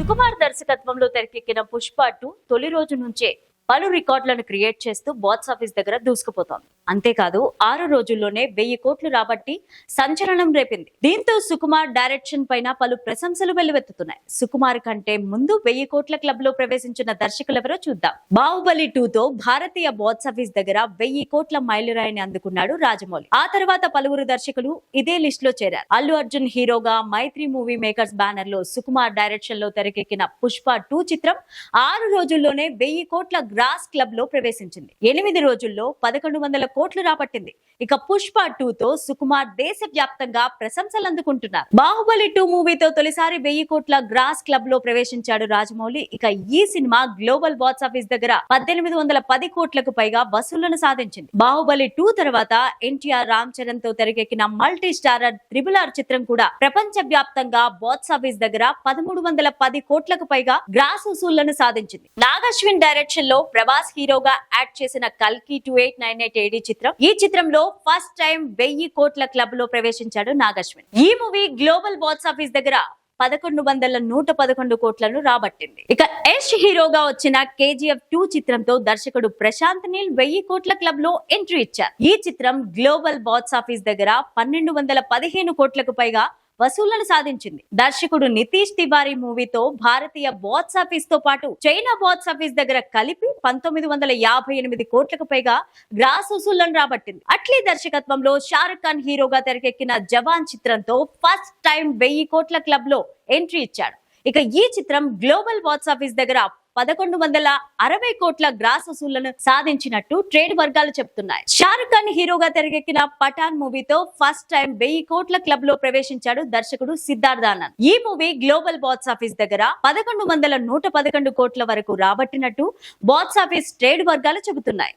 సుకుమార్ దర్శకత్వంలో తెరకెక్కిన పుష్ప 2 తొలి రోజు నుంచే పలు రికార్డులను క్రియేట్ చేస్తూ బాక్స్ ఆఫీస్ దగ్గర దూసుకుపోతోంది. అంతేకాదు 6 రోజుల్లోనే 1000 కోట్లు రాబట్టి సంచలనం రేపింది. దీంతో సుకుమార్ డైరెక్షన్ పైన పలు ప్రశంసలు వెల్లువెత్తుతున్నాయి. సుకుమార్ కంటే ముందు 1000 కోట్ల క్లబ్ లో ప్రవేశించిన దర్శకులెవరో చూద్దాం. బాహుబలి 2 తో భారతీయ బాక్స్ ఆఫీస్ దగ్గర 1000 కోట్ల మైలురాయిని అందుకున్నాడు రాజమౌళి. ఆ తర్వాత పలువురు దర్శకులు ఇదే లిస్ట్ లో చేరారు. అల్లు అర్జున్ హీరోగా మైత్రి మూవీ మేకర్స్ బ్యానర్ లో సుకుమార్ డైరెక్షన్ లో తెరకెక్కిన పుష్ప 2 చిత్రం 6 రోజుల్లోనే 1000 కోట్ల గ్రాస్ క్లబ్ లో ప్రవేశించింది. 8 రోజుల్లో 1100 కోట్లు రాబట్టింది. ఇక పుష్ప 2 తో సుకుమార్ దేశవ్యాప్తంగా ప్రశంసలు అందుకుంటున్నారు. బాహుబలి 2 మూవీతో తొలిసారి 1000 కోట్ల గ్రాస్ క్లబ్ లో ప్రవేశించాడు రాజమౌళి. ఇక ఈ సినిమా గ్లోబల్ బాక్స్ ఆఫీస్ దగ్గర 1810 కోట్లకు పైగా వసూళ్లను సాధించింది. బాహుబలి 2 తర్వాత ఎన్టీఆర్ రామ్ చరణ్ తో తెరకెక్కిన మల్టీ స్టారర్ RRR చిత్రం కూడా ప్రపంచ వ్యాప్తంగా బాక్స్ ఆఫీస్ దగ్గర 1310 కోట్లకు పైగా గ్రాస్ వసూళ్లను సాధించింది. నాగశ్విన్ డైరెక్షన్ లో ప్రభాస్ హీరోగా యాక్ట్ చేసిన కల్కి 2898 AD చిత్రం. ఈ చిత్రంలో ఫస్ట్ టైం 1000 కోట్ల క్లబ్ లో ప్రవేశించాడు నాగశ్విన్. ఈ మూవీ గ్లోబల్ బాక్స్ ఆఫీస్ దగ్గర 1111 కోట్లను రాబట్టింది. ఇక యష్ హీరోగా వచ్చిన KGF 2 చిత్రంతో దర్శకుడు ప్రశాంత్ నీల్ 1000 కోట్ల క్లబ్ లో ఎంట్రీ ఇచ్చారు. ఈ చిత్రం గ్లోబల్ బాక్స్ ఆఫీస్ దగ్గర 1215 కోట్లకు పైగా వసూళ్లను సాధించింది. దర్శకుడు నితీష్ తివారీ మూవీతో భారతీయ బాక్స్ ఆఫీస్ తో పాటు చైనా బాక్స్ ఆఫీస్ దగ్గర కలిపి 1958 కోట్లకు పైగా గ్రాస్ వసూళ్లను రాబట్టింది. అట్లీ దర్శకత్వంలో షారుఖ్ ఖాన్ హీరోగా తెరకెక్కిన జవాన్ చిత్రంతో ఫస్ట్ టైం 1000 కోట్ల క్లబ్ లో ఎంట్రీ ఇచ్చాడు. ఇక ఈ చిత్రం గ్లోబల్ బాక్స్ ఆఫీస్ దగ్గర 1160 కోట్ల గ్రాస్ వసూళ్లను సాధించినట్టు ట్రేడ్ వర్గాలు చెబుతున్నాయి. షారుఖ్ ఖాన్ హీరోగా తెరకెక్కిన పఠాన్ మూవీతో ఫస్ట్ టైం 1000 కోట్ల క్లబ్ లో ప్రవేశించాడు దర్శకుడు సిద్ధార్థ్ ఆనంద్. ఈ మూవీ గ్లోబల్ బాక్స్ ఆఫీస్ దగ్గర 1111 కోట్ల వరకు రాబట్టినట్టు బాక్స్ ఆఫీస్ ట్రేడ్ వర్గాలు చెబుతున్నాయి.